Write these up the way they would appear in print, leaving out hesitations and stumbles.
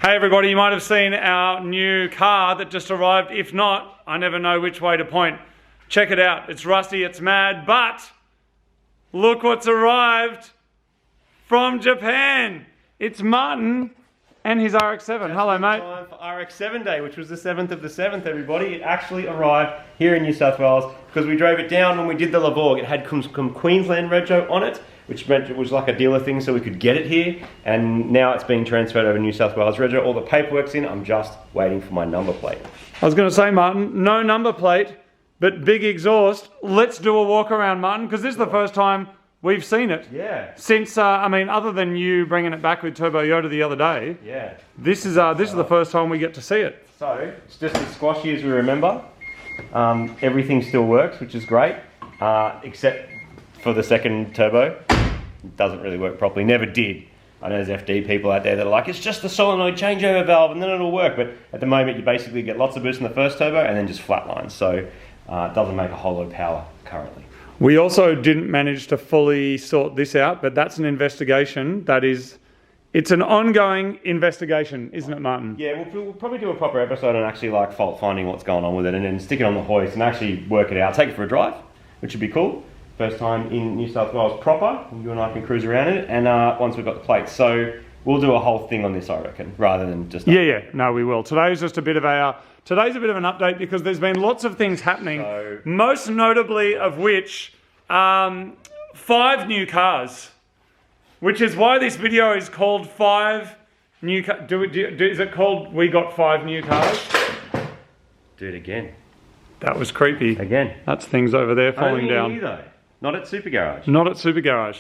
Hey everybody, you might have seen our new car that just arrived. If not, I never know which way to point. Check it out. It's rusty, it's mad, but look what's arrived from Japan. It's Martin and his RX-7. Hello, mate. Time for RX-7 Day, which was the 7th of the 7th, everybody. It actually arrived here in New South Wales because we drove it down when we did the Laborg. It had some Queensland rego on it, which meant it was like a dealer thing so we could get it here. And now it's being transferred over to New South Wales rego. All the paperwork's in. I'm just waiting for my number plate. I was going to say, Martin, no number plate, but big exhaust. Let's do a walk around, Martin, because this is the first time we've seen it. Yeah. Since, I mean, other than you bringing it back with Turbo Yoda the other day. Yeah. This is the first time we get to see it. So, it's just as squashy as we remember. Everything still works, which is great, except for the second turbo. It doesn't really work properly, never did. I know there's FD people out there that are like, it's just the solenoid changeover valve and then it'll work. But at the moment, you basically get lots of boost in the first turbo and then just flatlines. So, it doesn't make a whole lot of power currently. We also didn't manage to fully sort this out, but that's an investigation. It's an ongoing investigation, isn't it, Martin? Yeah, we'll probably do a proper episode on actually like fault finding what's going on with it and then stick it on the hoist and actually work it out. Take it for a drive, which would be cool. First time in New South Wales proper. You and I can cruise around in it, and once we've got the plates. So we'll do a whole thing on this, I reckon, rather than just... Yeah, no, we will. Today's just a bit of an update because there's been lots of things happening, most notably of which 5 new cars, which is why this video is called 5 new cars. Is it called We Got 5 New Cars? Do it again. That was creepy. Again. That's things over there falling down. Only though. Not at Super Garage. Not at Super Garage.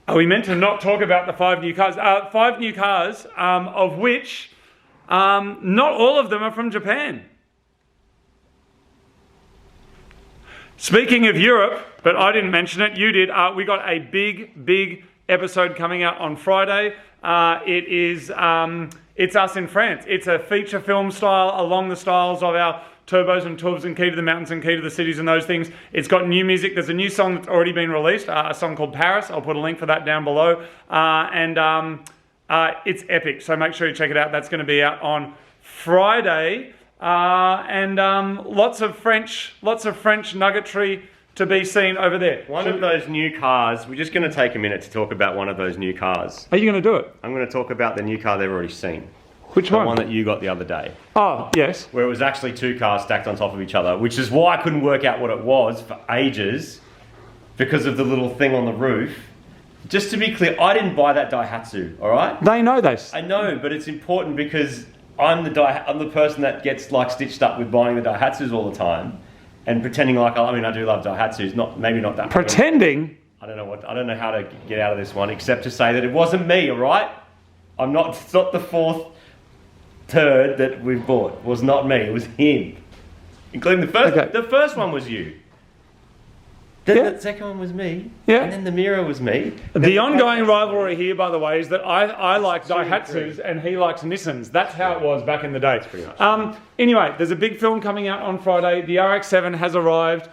Are we meant to not talk about the 5 new cars? 5 new cars, of which not all of them are from Japan. Speaking of Europe, but I didn't mention it, you did. We got a big episode coming out on Friday. It's us in France. It's a feature film style along the styles of our Turbos and Tubs and Key to the Mountains and Key to the Cities and those things. It's got new music. There's a new song that's already been released, a song called Paris. I'll put a link for that down below. It's epic, so make sure you check it out. That's going to be out on Friday. Lots of French nuggetry to be seen over there. One of those new cars, we're just going to take a minute to talk about one of those new cars. Are you going to do it? I'm going to talk about the new car they've already seen. Which one? The one that you got the other day. Oh, yes. Where it was actually 2 cars stacked on top of each other, which is why I couldn't work out what it was for ages because of the little thing on the roof. Just to be clear, I didn't buy that Daihatsu, all right? They know this. I know, but it's important because I'm the person that gets like stitched up with buying the Daihatsus all the time and pretending like, I mean, I do love Daihatsus, maybe not that. Pretending? I don't know how to get out of this one except to say that it wasn't me, all right? It's not the 4th turd that we've bought. It was not me, it was him. Including the first. Okay. The first one was you. Then the second one was me. Yeah. And then the mirror was me. The ongoing rivalry here, by the way, is that I like Daihatsus and he likes Nissans. That's how it was back in the day. Pretty much. Anyway, there's a big film coming out on Friday. The RX-7 has arrived.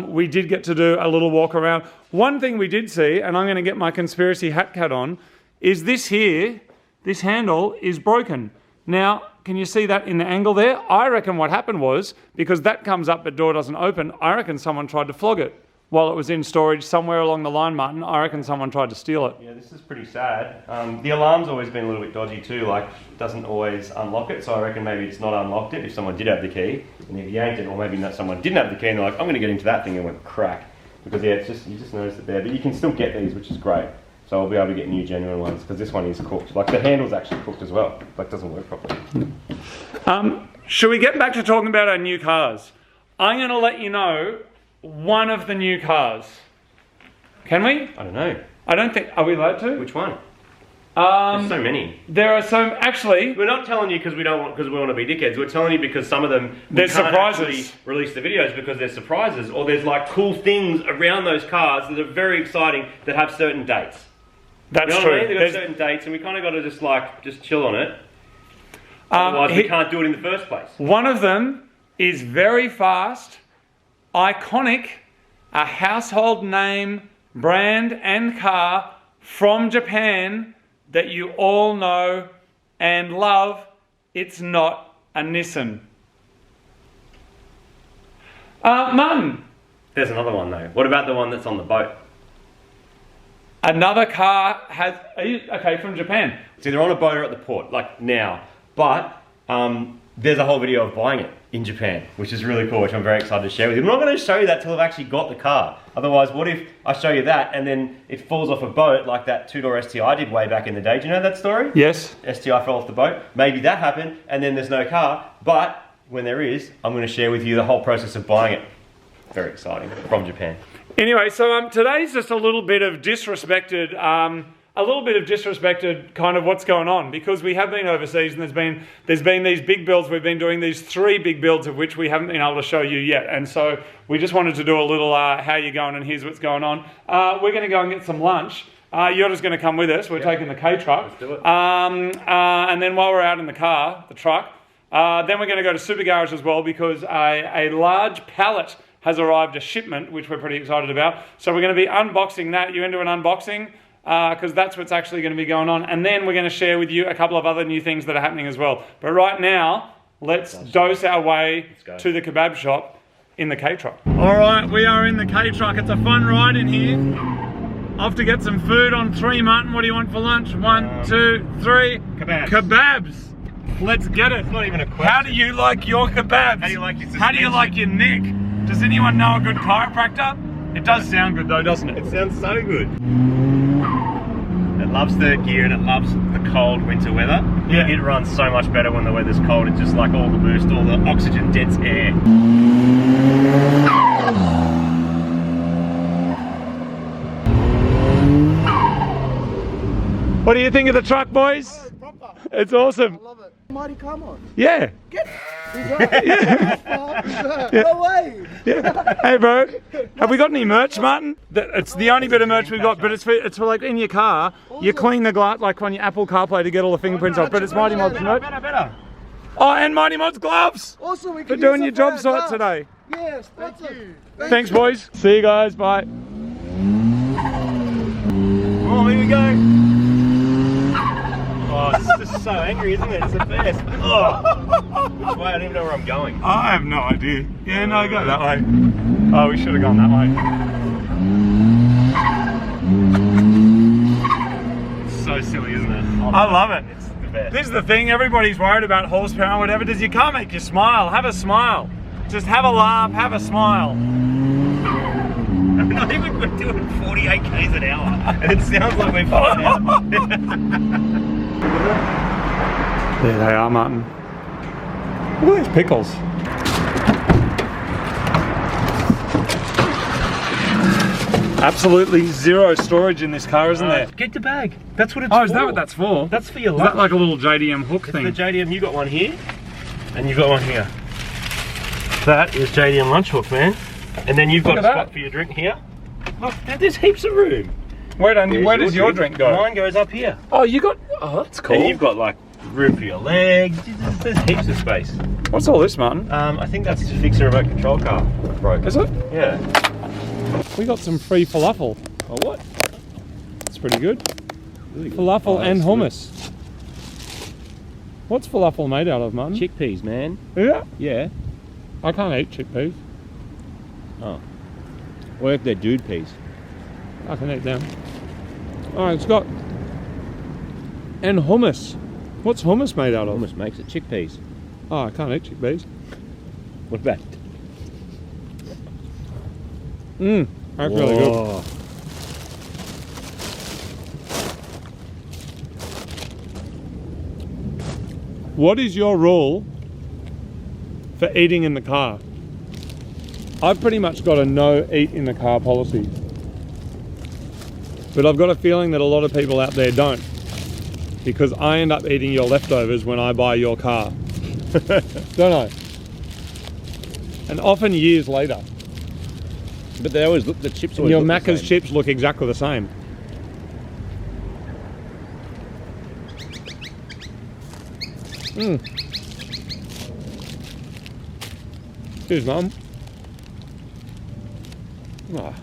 We did get to do a little walk around. One thing we did see, and I'm going to get my conspiracy hat cat on, is this here, this handle is broken. Now, can you see that in the angle there? I reckon what happened was, because that comes up but door doesn't open, I reckon someone tried to flog it while it was in storage somewhere along the line, Martin. I reckon someone tried to steal it. Yeah, this is pretty sad. The alarm's always been a little bit dodgy too, like it doesn't always unlock it, so I reckon maybe it's not unlocked it if someone did have the key, and they've yanked it, or maybe someone didn't have the key and they're like, I'm going to get into that thing, and went crack. Because yeah, you just noticed it there, but you can still get these, which is great. So I'll be able to get new genuine ones, because this one is cooked. Like the handle's actually cooked as well, like it doesn't work properly. Should we get back to talking about our new cars? I'm going to let you know one of the new cars. Can we? I don't know. I don't think, are we allowed to? Which one? There's so many. There are so, actually... We're not telling you because we want to be dickheads. We're telling you because some of them... There's surprises. Release the videos because there's surprises, or there's like cool things around those cars that are very exciting that have certain dates. That's you know true. What I mean? They've got certain dates and we kind of got to just chill on it. Otherwise we can't do it in the first place. One of them is very fast, iconic, a household name, brand and car from Japan that you all know And love, it's not a Nissan. Martin. There's another one though. What about the one that's on the boat? Another car has, okay, from Japan. It's either on a boat or at the port, like now. But there's a whole video of buying it in Japan, which is really cool, which I'm very excited to share with you. I'm not going to show you that till I've actually got the car. Otherwise, what if I show you that and then it falls off a boat like that two-door STI did way back in the day? Do you know that story? Yes. STI fell off the boat. Maybe that happened and then there's no car. But when there is, I'm going to share with you the whole process of buying it. Very exciting. From Japan. Anyway, so today's just a little bit of disrespected kind of what's going on, because we have been overseas and there's been these big builds. We've been doing these 3 big builds of which we haven't been able to show you yet, and so we just wanted to do a little how you going and here's what's going on. We're going to go and get some lunch. You're just going to come with us. We're taking the Kei Truck. Let's do it. And then while we're out in the truck, then we're going to go to Super Garage as well, because a large pallet has arrived, a shipment, which we're pretty excited about. So we're going to be unboxing that. You into an unboxing? Because that's what's actually going to be going on. And then we're going to share with you a couple of other new things that are happening as well. But right now, let's dose our way to the kebab shop in the Kei Truck. All right, we are in the Kei Truck. It's a fun ride in here. Off to get some food on 3, Martin. What do you want for lunch? 1, 2, 3. Kebabs. Kebabs. Let's get it. It's not even a question. How do you like your kebabs? How do you like your suspension? How do you like your neck? Does anyone know a good chiropractor? It does sound good though, doesn't it? It sounds so good. It loves the gear and it loves the cold winter weather. Yeah. It runs so much better when the weather's cold. It's just like all the boost, all the oxygen dense air. What do you think of the truck, boys? Oh, it's proper. It's awesome. I love it. Mighty come on. Yeah. Get Who's that? No way. Yeah. Hey, bro. Have we got any merch, Martin? It's the only bit of merch we've got, but it's for like in your car. You clean the glass like on your Apple CarPlay to get all the fingerprints off. But it's Mighty Mod's merch. Better. Oh, and Mighty Mod's gloves Also, we for can doing use your some job for our site glass. today. Yes, thank you. Thanks, boys. See you guys. Bye. Oh, here we go. Oh, it's just so angry, isn't it? It's the best. Oh. Which way? I don't even know where I'm going. I have no idea. Yeah, no, go that way. Oh, we should have gone that way. It's so silly, isn't it? I love it. It's the best. This is the thing, everybody's worried about horsepower and whatever. Does your car make you smile? Have a smile. Just have a laugh, have a smile. I think we're doing 48 k's an hour, and it sounds like we're fine now. There they are, Martin. Look at these pickles. Absolutely zero storage in this car, isn't there? Get the bag. That's what it's for. Oh, is that what that's for? That's for your Is lunch. that like a little JDM hook It's thing? the JDM, you got one here, and you've got one here. That is JDM lunch hook, man. And then you've got a Look at spot that. for your drink here. Look, there's heaps of room. Where does your drink go? Mine goes up here. Oh, you got... Oh, that's cool. And you've got like room for your legs. There's heaps of space. What's all this, Martin? I think that's to fix a remote control car. Broke. Is it? Yeah. We got some free falafel. Oh, what? That's pretty good. Really good. Falafel Oh, and that's hummus. What's falafel made out of, Martin? good. Chickpeas, man. Yeah. Yeah. I can't eat chickpeas. Oh. What if they're dude peas? I can eat them. Alright, it's got... And hummus. What's hummus made out of? Almost makes it chickpeas. Oh, I can't eat chickpeas. What about? That's really good. Whoa. What is your rule for eating in the car? I've pretty much got a no eat in the car policy. But I've got a feeling that a lot of people out there don't. Because I end up eating your leftovers when I buy your car. Don't I? And often years later. But they always look, the chips always Your look the Macca's same. chips look exactly the same. Cheers, Mum. Ah.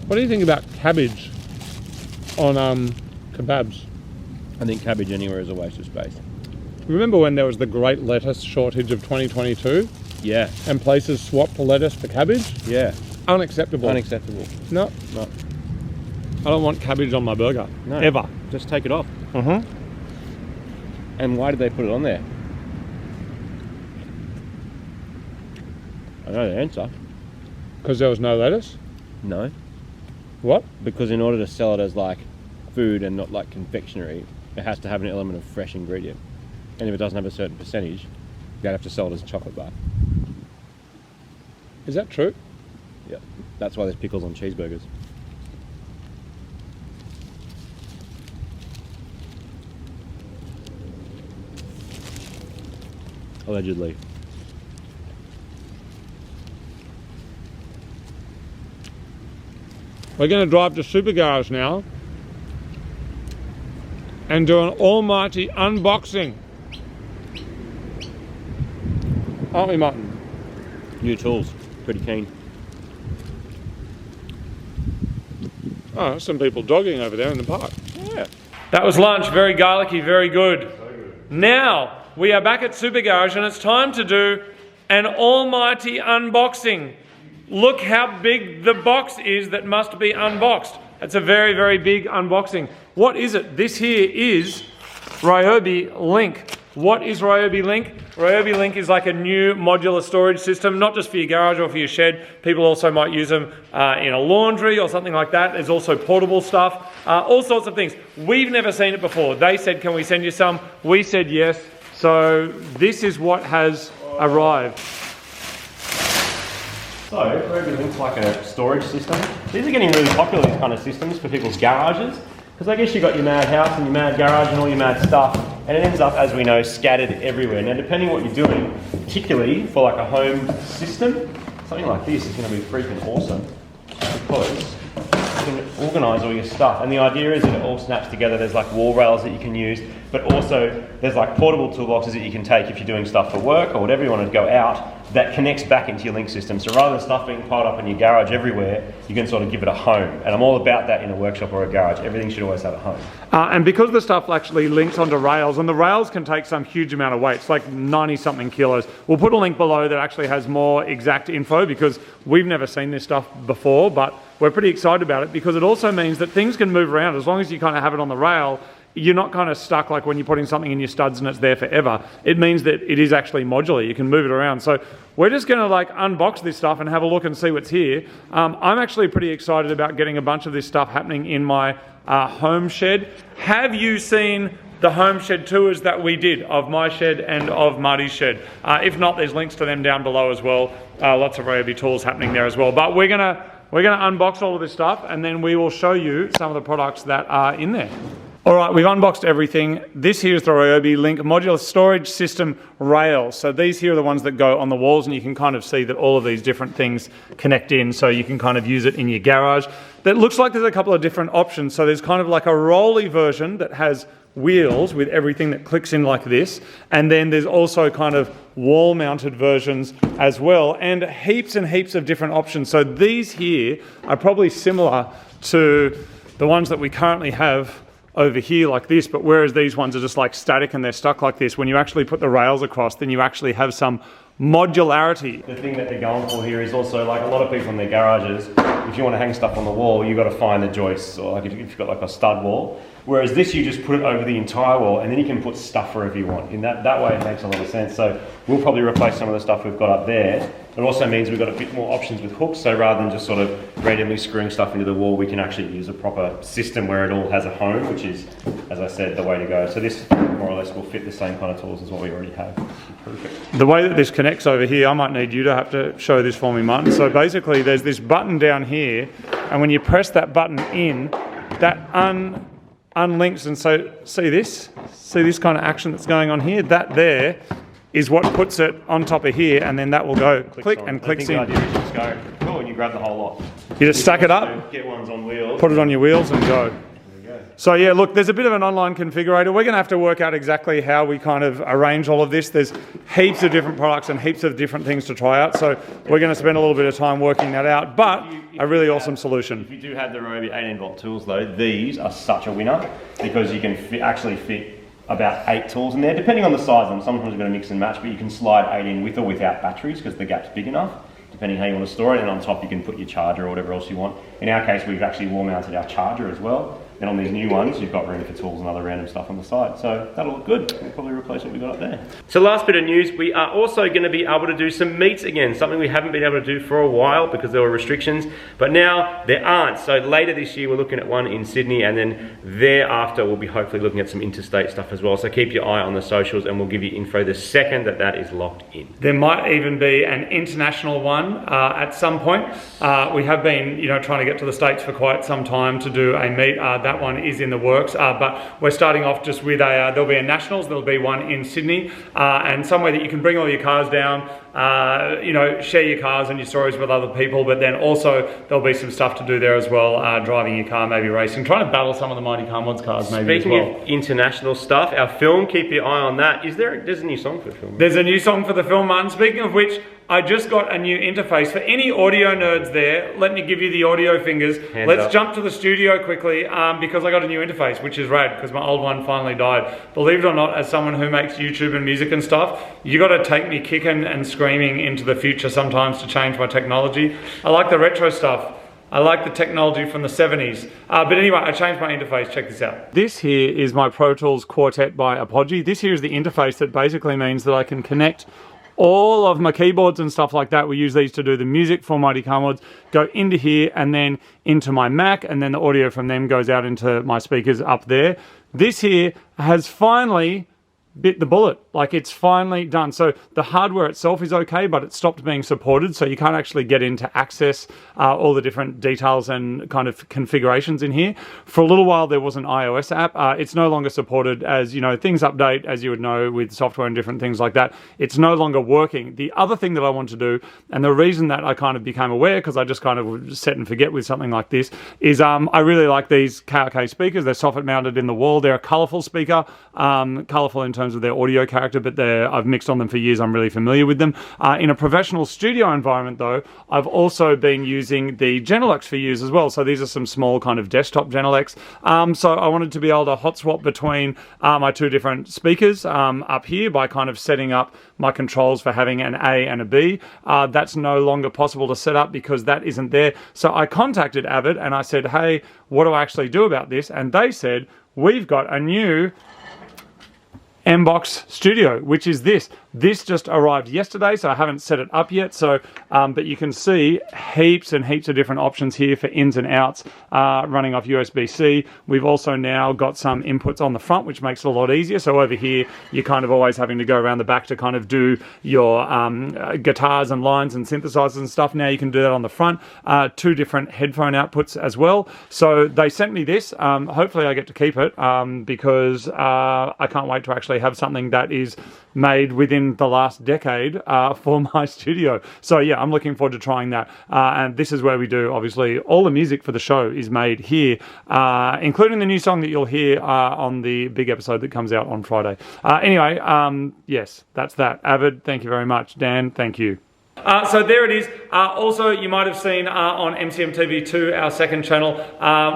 What do you think about cabbage on Kebabs. I think cabbage anywhere is a waste of space. Remember when there was the great lettuce shortage of 2022 Yeah, and places swapped the lettuce for cabbage? yeah. Unacceptable. Unacceptable. No, No, I don't want cabbage on my burger. no. Ever. Just take it off. Mm-hmm. And why did they put it on there? I know the answer. Because there was no lettuce? No. What? Because in order to sell it as like food and not like confectionery, it has to have an element of fresh ingredient. And if it doesn't have a certain percentage, you'd have to sell it as a chocolate bar. Is that true? Yeah. That's why there's pickles on cheeseburgers. Allegedly. We're going to drive to Super Garage now and do an almighty unboxing. Aren't we, Martin? New tools. Pretty keen. Oh, some people jogging over there in the park. Yeah. That was lunch. Very garlicky, very good. So good. Now, we are back at Super Garage and it's time to do an almighty unboxing. Look how big the box is that must be unboxed. It's a very, very big unboxing. What is it? This here is Ryobi Link. What is Ryobi Link? Ryobi Link is like a new modular storage system, not just for your garage or for your shed. People also might use them in a laundry or something like that. There's also portable stuff, all sorts of things. We've never seen it before. They said, can we send you some? We said yes. So this is what has arrived. So, Ryobi Link's like a storage system. These are getting really popular, these kind of systems, for people's garages. Because I guess you've got your mad house and your mad garage and all your mad stuff, and it ends up, as we know, scattered everywhere. Now, depending what you're doing, particularly for like a home system, something like this is going to be freaking awesome because you can organise all your stuff. And the idea is that it all snaps together. There's like wall rails that you can use, but also there's like portable toolboxes that you can take if you're doing stuff for work or whatever you want to go out, that connects back into your Link system. So rather than stuff being piled up in your garage everywhere, you can sort of give it a home. And I'm all about that in a workshop or a garage. Everything should always have a home. And because the stuff actually links onto rails, and the rails can take some huge amount of weight, it's like 90-something kilos. We'll put a link below that actually has more exact info because we've never seen this stuff before, but we're pretty excited about it because it also means that things can move around as long as you kind of have it on the rail. You're not kind of stuck like when you're putting something in your studs and it's there forever. It means that it is actually modular. You can move it around. So we're just going to like unbox this stuff and have a look and see what's here. I'm actually pretty excited about getting a bunch of this stuff happening in my home shed. Have you seen the home shed tours that we did of my shed and of Marty's shed? If not, there's links to them down below as well. Lots of Ryobi tools happening there as well. But we're gonna unbox all of this stuff and then we will show you some of the products that are in there. All right, we've unboxed everything. This here is the Ryobi Link modular storage system rails. So these here are the ones that go on the walls and you can kind of see that all of these different things connect in so you can kind of use it in your garage. That looks like there's a couple of different options. So there's kind of like a rolly version that has wheels with everything that clicks in like this. And then there's also kind of wall mounted versions as well and heaps of different options. So these here are probably similar to the ones that we currently have over here like this, but whereas these ones are just like static and they're stuck like this, when you actually put the rails across, then you actually have some modularity. The thing that they're going for here is also like a lot of people in their garages, if you want to hang stuff on the wall, you've got to find the joists, or like if you've got like a stud wall. Whereas this, you just put it over the entire wall and then you can put stuff wherever you want. In that way, it makes a lot of sense. So we'll probably replace some of the stuff we've got up there. It also means we've got a bit more options with hooks. So rather than just sort of randomly screwing stuff into the wall, we can actually use a proper system where it all has a home, which is, as I said, the way to go. So this more or less will fit the same kind of tools as what we already have. Perfect. The way that this connects over here, I might need you to have to show this for me, Martin. So basically there's this button down here, and when you press that button in, that unlinks, and so see this kind of action that's going on here? That there is what puts it on top of here, and then that will go click and clicks in. I think the idea is just go, cool, and you grab the whole lot. You just stack it up, get ones on wheels. put it on your wheels and go. There we go. So yeah, look, there's a bit of an online configurator. We're going to have to work out exactly how we kind of arrange all of this. There's heaps of different products and heaps of different things to try out. So we're going to spend a little bit of time working that out, but a really awesome solution. If you do have the Ryobi 18-volt tools though, these are such a winner because you can actually fit about 8 tools in there, depending on the size of them. Sometimes you're going to mix and match, but you can slide 8 in with or without batteries because the gap's big enough, depending how you want to store it. And on top you can put your charger or whatever else you want. In our case, we've actually wall mounted our charger as well. And on these new ones, you've got room for tools and other random stuff on the side. So that'll look good. We'll probably replace what we got up there. So last bit of news, we are also going to be able to do some meets again, something we haven't been able to do for a while because there were restrictions, but now there aren't. So later this year, we're looking at one in Sydney, and then thereafter, we'll be hopefully looking at some interstate stuff as well. So keep your eye on the socials and we'll give you info the second that that is locked in. There might even be an international one at some point. We have been, trying to get to the States for quite some time to do a meet. That one is in the works, but we're starting off just with there'll be a nationals, there'll be one in Sydney, and somewhere that you can bring all your cars down, share your cars and your stories with other people, but then also there'll be some stuff to do there as well, driving your car, maybe racing, trying to battle some of the Mighty Car Mods cars maybe Speaking as well. of international stuff, our film, keep your eye on that. There's a new song for the film? There's a new song for the film, Martin. Speaking of which, I just got a new interface. For any audio nerds there, let me give you the audio fingers. Let's jump to the studio quickly because I got a new interface, which is rad because my old one finally died. Believe it or not, as someone who makes YouTube and music and stuff, you got to take me kicking and screaming into the future sometimes to change my technology. I like the retro stuff. I like the technology from the 70s. But anyway, I changed my interface. Check this out. This here is my Pro Tools Quartet by Apogee. This here is the interface that basically means that I can connect all of my keyboards and stuff like that. We use these to do the music for Mighty Car Mods, go into here and then into my Mac, and then the audio from them goes out into my speakers up there. This here has finally bit the bullet. Like, it's finally done. So the hardware itself is okay, but it stopped being supported, so you can't actually get in to access all the different details and kind of configurations in here. For a little while there was an iOS app. It's no longer supported. As you know, things update, as you would know, with software and different things like that. It's no longer working. The other thing that I want to do, and the reason that I kind of became aware, because I just kind of set and forget with something like this, is I really like these KRK speakers. They're soffit mounted in the wall. They're a colourful speaker, colourful in terms of their audio character, but I've mixed on them for years. I'm really familiar with them. In a professional studio environment though, I've also been using the Genelecs for years as well. So these are some small kind of desktop Genelecs. So I wanted to be able to hot swap between my two different speakers up here by kind of setting up my controls for having an A and a B. That's no longer possible to set up because that isn't there. So I contacted AVID and I said, hey, what do I actually do about this? And they said, we've got a new MBOX Studio, which is this. This just arrived yesterday, so I haven't set it up yet. So, but you can see heaps and heaps of different options here for ins and outs running off USB-C. We've also now got some inputs on the front, which makes it a lot easier. So over here, you're kind of always having to go around the back to kind of do your guitars and lines and synthesizers and stuff. Now you can do that on the front. 2 different headphone outputs as well. So they sent me this. Hopefully I get to keep it because I can't wait to actually have something that is made within the last decade for my studio. So yeah, I'm looking forward to trying that. And this is where we do, obviously, all the music for the show is made here, including the new song that you'll hear on the big episode that comes out on Friday. Anyway, yes, that's that. AVID, thank you very much. Dan, thank you. So there it is. Also, you might have seen on MCMTV2, our second channel,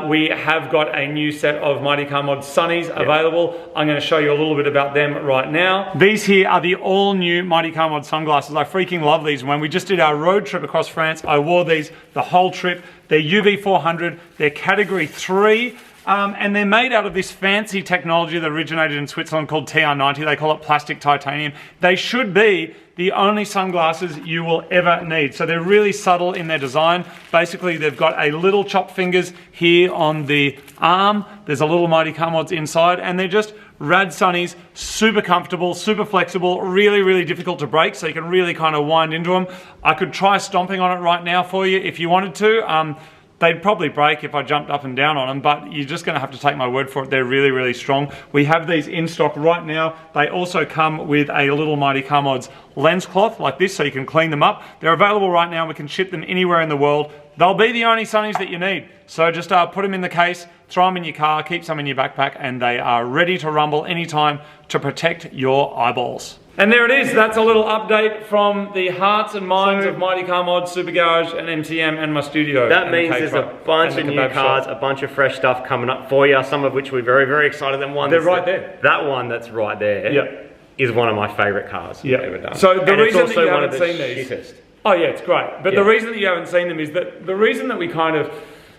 we have got a new set of Mighty Car Mod Sunnies available. I'm going to show you a little bit about them right now. These here are the all new Mighty Car Mod sunglasses. I freaking love these. When we just did our road trip across France, I wore these the whole trip. They're UV400, they're category 3. And they're made out of this fancy technology that originated in Switzerland called TR90. They call it plastic titanium. They should be the only sunglasses you will ever need. So they're really subtle in their design. Basically, they've got a little chopped fingers here on the arm. There's a little Mighty Car Mods inside, and they're just rad sunnies, super comfortable, super flexible, really, really difficult to break, so you can really kind of wind into them. I could try stomping on it right now for you if you wanted to. They'd probably break if I jumped up and down on them, but you're just going to have to take my word for it. They're really, really strong. We have these in stock right now. They also come with a little Mighty Car Mods lens cloth like this, so you can clean them up. They're available right now. We can ship them anywhere in the world. they'll be the only sunnies that you need. So just put them in the case, throw them in your car, keep some in your backpack, and they are ready to rumble anytime to protect your eyeballs. And there it is. That's a little update from the hearts and minds of Mighty Car Mods, Super Garage, and MTM, and my studio. That means there's a bunch of new cars, a bunch of fresh stuff coming up for you, some of which we're very, very excited. They're right there. That one that's right there is one of my favourite cars we've ever done. So the reason that you one haven't of the seen these... shittest. Oh yeah, it's great. But the reason that you haven't seen them is that the reason that we kind of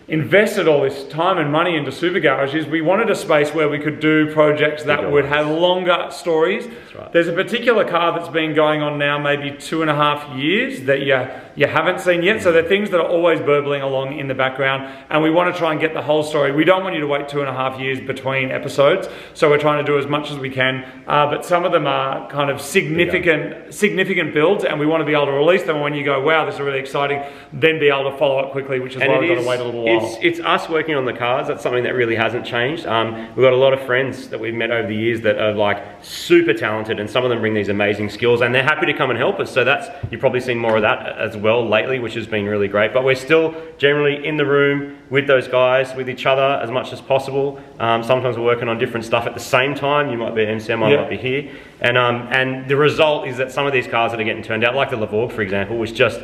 invested all this time and money into Super Garage is we wanted a space where we could do projects that would have longer stories. That's right. There's a particular car that's been going on now maybe 2.5 years that you haven't seen yet. So they're things that are always burbling along in the background, and we want to try and get the whole story. We don't want you to wait 2.5 years between episodes, so we're trying to do as much as we can. But some of them are kind of significant builds, and we want to be able to release them. And when you go, wow, this is really exciting, then be able to follow up quickly, which is why we've got to wait a little while. It's us working on the cars. That's something that really hasn't changed. We've got a lot of friends that we've met over the years that are like super talented, and some of them bring these amazing skills, and they're happy to come and help us. So you've probably seen more of that as well lately, which has been really great. But we're still generally in the room with those guys, with each other as much as possible. Sometimes we're working on different stuff at the same time. You might be at MCM, I might be here. And the result is that some of these cars that are getting turned out, like the Lavorg, for example, was just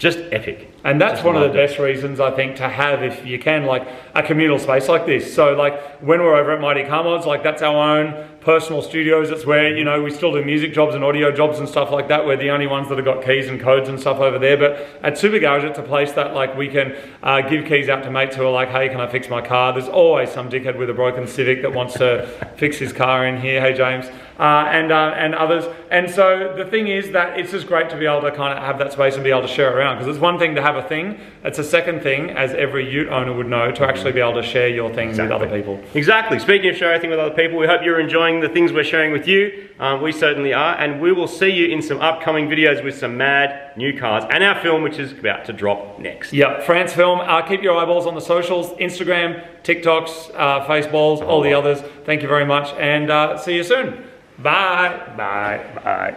epic. And that's one of the best reasons, I think, to have, if you can, like a communal space like this. So like when we're over at Mighty Car Mods, like that's our own personal studios. It's where, you know, we still do music jobs and audio jobs and stuff like that. We're the only ones that have got keys and codes and stuff over there. But at Super Garage, it's a place that like we can give keys out to mates who are like, hey, can I fix my car? There's always some dickhead with a broken Civic that wants to fix his car in here. Hey, James. And others. And so the thing is that it's just great to be able to kind of have that space and be able to share it around, because it's one thing to have a thing, it's a second thing, as every ute owner would know, to actually be able to share your things with other people. Exactly. Speaking of sharing things with other people, we hope you're enjoying the things we're sharing with you. We certainly are, and we will see you in some upcoming videos with some mad new cars and our film, which is about to drop next. Yep, France Film. Keep your eyeballs on the socials, Instagram, TikToks, Faceballs, all the others. Thank you very much, and see you soon. Bye. Bye.